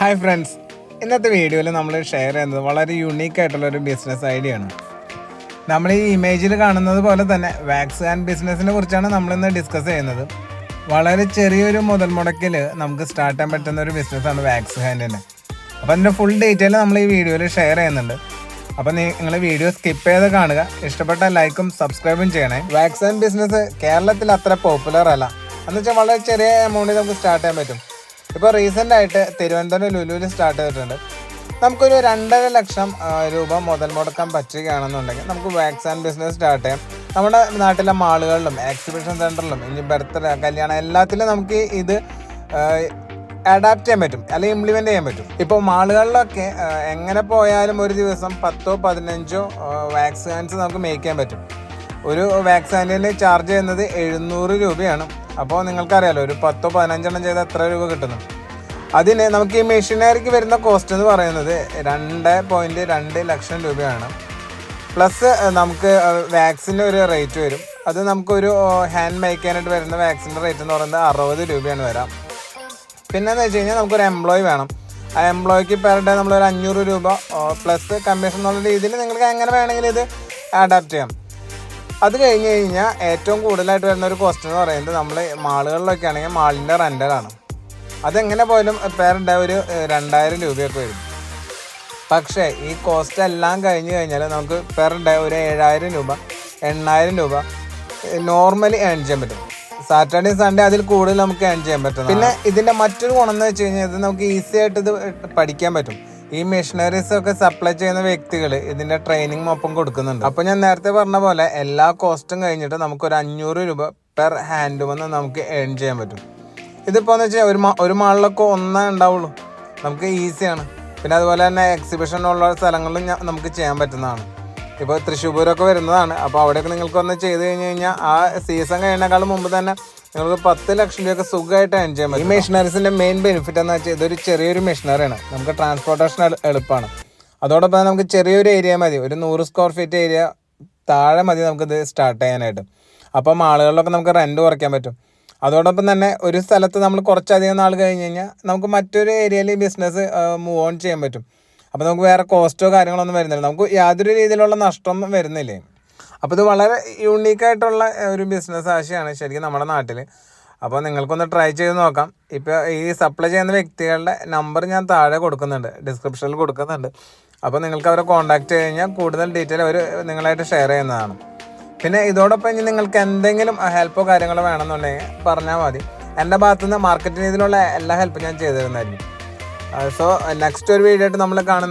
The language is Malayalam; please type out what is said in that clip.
ഹായ് ഫ്രണ്ട്സ്, ഇന്നത്തെ വീഡിയോയിൽ നമ്മൾ ഷെയർ ചെയ്യുന്നത് വളരെ യുണീക്കായിട്ടുള്ളൊരു ബിസിനസ് ഐഡിയ ആണ്. നമ്മൾ ഈ ഇമേജിൽ കാണുന്നത് പോലെ തന്നെ വാക്സ് ഹാൻഡ് ബിസിനസ്സിനെ കുറിച്ചാണ് നമ്മളിന്ന് ഡിസ്കസ് ചെയ്യുന്നത്. വളരെ ചെറിയൊരു മുതൽ മുടക്കിൽ നമുക്ക് സ്റ്റാർട്ട് ചെയ്യാൻ പറ്റുന്ന ഒരു ബിസിനസ്സാണ് വാക്സ് ഹാൻഡിന്. അപ്പോൾ അതിൻ്റെ ഫുൾ ഡീറ്റെയിൽ നമ്മൾ ഈ വീഡിയോയിൽ ഷെയർ ചെയ്യുന്നുണ്ട്. അപ്പോൾ നിങ്ങൾ വീഡിയോ സ്കിപ്പ് ചെയ്ത് കാണുക. ഇഷ്ടപ്പെട്ട ലൈക്കും സബ്സ്ക്രൈബും ചെയ്യണേ. വാക്സ് ഹാൻഡ് ബിസിനസ് കേരളത്തിൽ അത്ര പോപ്പുലർ അല്ല, എന്ന് വെച്ചാൽ വളരെ ചെറിയ എമൗണ്ടിൽ നമുക്ക് സ്റ്റാർട്ട് ചെയ്യാൻ പറ്റും. ഇപ്പോൾ റീസെൻ്റ് ആയിട്ട് തിരുവനന്തപുരം ലുലുവിൽ സ്റ്റാർട്ട് ചെയ്തിട്ടുണ്ട്. നമുക്കൊരു 2.5 ലക്ഷം രൂപ മുതൽ മുടക്കാൻ പറ്റുകയാണെന്നുണ്ടെങ്കിൽ നമുക്ക് വാക്സ് ആൻഡ് ബിസിനസ് സ്റ്റാർട്ട് ചെയ്യാം. നമ്മുടെ നാട്ടിലെ മാളുകളിലും എക്സിബിഷൻ സെൻറ്ററിലും ഇനി ബർത്ത്ഡേ, കല്യാണം എല്ലാത്തിലും നമുക്ക് ഇത് അഡാപ്റ്റ് ചെയ്യാൻ പറ്റും, അല്ലെങ്കിൽ ഇംപ്ലിമെൻ്റ് ചെയ്യാൻ പറ്റും. ഇപ്പോൾ മാളുകളിലൊക്കെ എങ്ങനെ പോയാലും ഒരു ദിവസം 10-15 വാക്സ് ഹാൻഡ്സ് നമുക്ക് മേക്ക് ചെയ്യാൻ പറ്റും. ഒരു വാക്സ് ഹാൻഡിന് ചാർജ് ചെയ്യുന്നത് 700 രൂപയാണ്. അപ്പോൾ നിങ്ങൾക്കറിയാലോ, ഒരു 10-15 എണ്ണം ചെയ്താൽ എത്ര രൂപ കിട്ടുന്നു. അതിന് നമുക്ക് ഈ മെഷീനറിക്ക് വരുന്ന കോസ്റ്റ് എന്ന് പറയുന്നത് 2.2 ലക്ഷം രൂപയാണ്. പ്ലസ് നമുക്ക് വാക്സിൻ്റെ ഒരു റേറ്റ് വരും. അത് നമുക്കൊരു ഹാൻഡ് മേക്ക് ചെയ്യാനായിട്ട് വരുന്ന വാക്സിൻ്റെ റേറ്റ് എന്ന് പറയുന്നത് 60 രൂപയാണ് വരാം. പിന്നെയെന്ന് വെച്ച് കഴിഞ്ഞാൽ നമുക്കൊരു എംപ്ലോയി വേണം. ആ എംപ്ലോയിക്ക് പെർ ഡേ നമ്മളൊരു 500 രൂപ പ്ലസ് കമ്മീഷൻ എന്നുള്ള രീതിയിൽ നിങ്ങൾക്ക് എങ്ങനെ വേണമെങ്കിലും ഇത് അഡാപ്റ്റ് ചെയ്യാം. അത് കഴിഞ്ഞ് കഴിഞ്ഞാൽ ഏറ്റവും കൂടുതലായിട്ട് വരുന്ന ഒരു കോസ്റ്റ് എന്ന് പറയുന്നത് നമ്മൾ മാളുകളിലൊക്കെ ആണെങ്കിൽ മാളിൻ്റെ റെൻ്റലാണ്. അതെങ്ങനെ പോയാലും പെർ ഡേ ഒരു 2000 രൂപയൊക്കെ വരും. പക്ഷേ ഈ കോസ്റ്റ് എല്ലാം കഴിഞ്ഞ് കഴിഞ്ഞാൽ നമുക്ക് പെർ ഡേ ഒരു 7000 രൂപ 8000 രൂപ നോർമലി ഏൺ ചെയ്യാൻ പറ്റും. സാറ്റർഡേ സൺഡേ അതിൽ കൂടുതൽ നമുക്ക് ഏൺ ചെയ്യാൻ പറ്റും. പിന്നെ ഇതിൻ്റെ മറ്റൊരു ഗുണം എന്ന് വെച്ച് കഴിഞ്ഞാൽ ഇത് നമുക്ക് ഈസി ആയിട്ട് ഇത് പഠിക്കാൻ പറ്റും. ഈ മെഷീനറീസ് ഒക്കെ സപ്ലൈ ചെയ്യുന്ന വ്യക്തികൾ ഇതിൻ്റെ ട്രെയിനിങ് ഒപ്പം കൊടുക്കുന്നുണ്ട്. അപ്പോൾ ഞാൻ നേരത്തെ പറഞ്ഞ പോലെ എല്ലാ കോസ്റ്റും കഴിഞ്ഞിട്ട് നമുക്കൊരു 500 രൂപ പെർ ഹാൻഡ് വന്ന് നമുക്ക് ഏൺ ചെയ്യാൻ പറ്റും. ഇതിപ്പോൾ എന്ന് വെച്ചാൽ ഒരു മാളിലൊക്കെ ഒന്നേ ഉണ്ടാവുള്ളൂ, നമുക്ക് ഈസിയാണ്. പിന്നെ അതുപോലെ തന്നെ എക്സിബിഷനുള്ള സ്ഥലങ്ങളിലും നമുക്ക് ചെയ്യാൻ പറ്റുന്നതാണ്. ഇപ്പോൾ തൃശ്ശൂരൊക്കെ വരുന്നതാണ്. അപ്പോൾ അവിടെയൊക്കെ നിങ്ങൾക്ക് ഒന്ന് ചെയ്ത് കഴിഞ്ഞ് കഴിഞ്ഞാൽ ആ സീസൺ കഴിയുന്നേക്കാളും മുമ്പ് തന്നെ നിങ്ങൾക്ക് 10 ലക്ഷം രൂപയൊക്കെ സുഖമായിട്ട് ഏൺ ചെയ്യാൻ പറ്റും. ഈ മെഷീനറീസിൻ്റെ മെയിൻ ബെനിഫിറ്റ് എന്ന് വെച്ചാൽ ഇതൊരു ചെറിയൊരു മെഷീനറിയാണ്. നമുക്ക് ട്രാൻസ്പോർട്ടേഷൻ എളുപ്പമാണ്. അതോടൊപ്പം തന്നെ നമുക്ക് ചെറിയൊരു ഏരിയ മതി, ഒരു 100 സ്ക്വയർ ഫീറ്റ് ഏരിയ താഴെ മതി നമുക്കിത് സ്റ്റാർട്ട് ചെയ്യാനായിട്ട്. അപ്പം ആളുകളിലൊക്കെ നമുക്ക് റെൻറ്റ് കുറയ്ക്കാൻ പറ്റും. അതോടൊപ്പം തന്നെ ഒരു സ്ഥലത്ത് നമ്മൾ കുറച്ചധികം നാൾ കഴിഞ്ഞ് കഴിഞ്ഞാൽ നമുക്ക് മറ്റൊരു ഏരിയയിൽ ഈ ബിസിനസ് മൂവ് ഓൺ ചെയ്യാൻ പറ്റും. അപ്പോൾ നമുക്ക് വേറെ കോസ്റ്റോ കാര്യങ്ങളൊന്നും വരുന്നില്ല, നമുക്ക് യാതൊരു രീതിയിലുള്ള നഷ്ടമൊന്നും വരുന്നില്ലേ. അപ്പോൾ ഇത് വളരെ യൂണീക്കായിട്ടുള്ള ഒരു ബിസിനസ് ആശയമാണ് ശരിക്കും നമ്മുടെ നാട്ടിൽ. അപ്പോൾ നിങ്ങൾക്കൊന്ന് ട്രൈ ചെയ്ത് നോക്കാം. ഇപ്പോൾ ഈ സപ്ലൈ ചെയ്യുന്ന വ്യക്തികളുടെ നമ്പർ ഞാൻ താഴെ കൊടുക്കുന്നുണ്ട്, ഡിസ്ക്രിപ്ഷനിൽ കൊടുക്കുന്നുണ്ട്. അപ്പോൾ നിങ്ങൾക്ക് അവരെ കോൺടാക്ട് ചെയ്ത് കഴിഞ്ഞാൽ കൂടുതൽ ഡീറ്റെയിൽ അവർ നിങ്ങളായിട്ട് ഷെയർ ചെയ്യുന്നതാണ്. പിന്നെ ഇതോടൊപ്പം ഇനി നിങ്ങൾക്ക് എന്തെങ്കിലും ഹെൽപ്പോ കാര്യങ്ങളോ വേണമെന്നുണ്ടെങ്കിൽ പറഞ്ഞാൽ മതി. എൻ്റെ ഭാഗത്തുനിന്ന് മാർക്കറ്റിംഗ് രീതിയിലുള്ള എല്ലാ ഹെൽപ്പും ഞാൻ ചെയ്തു തരുന്നതായിരിക്കും. സോ നെക്സ്റ്റ് ഒരു വീഡിയോ ആയിട്ട് നമ്മൾ കാണുന്നത്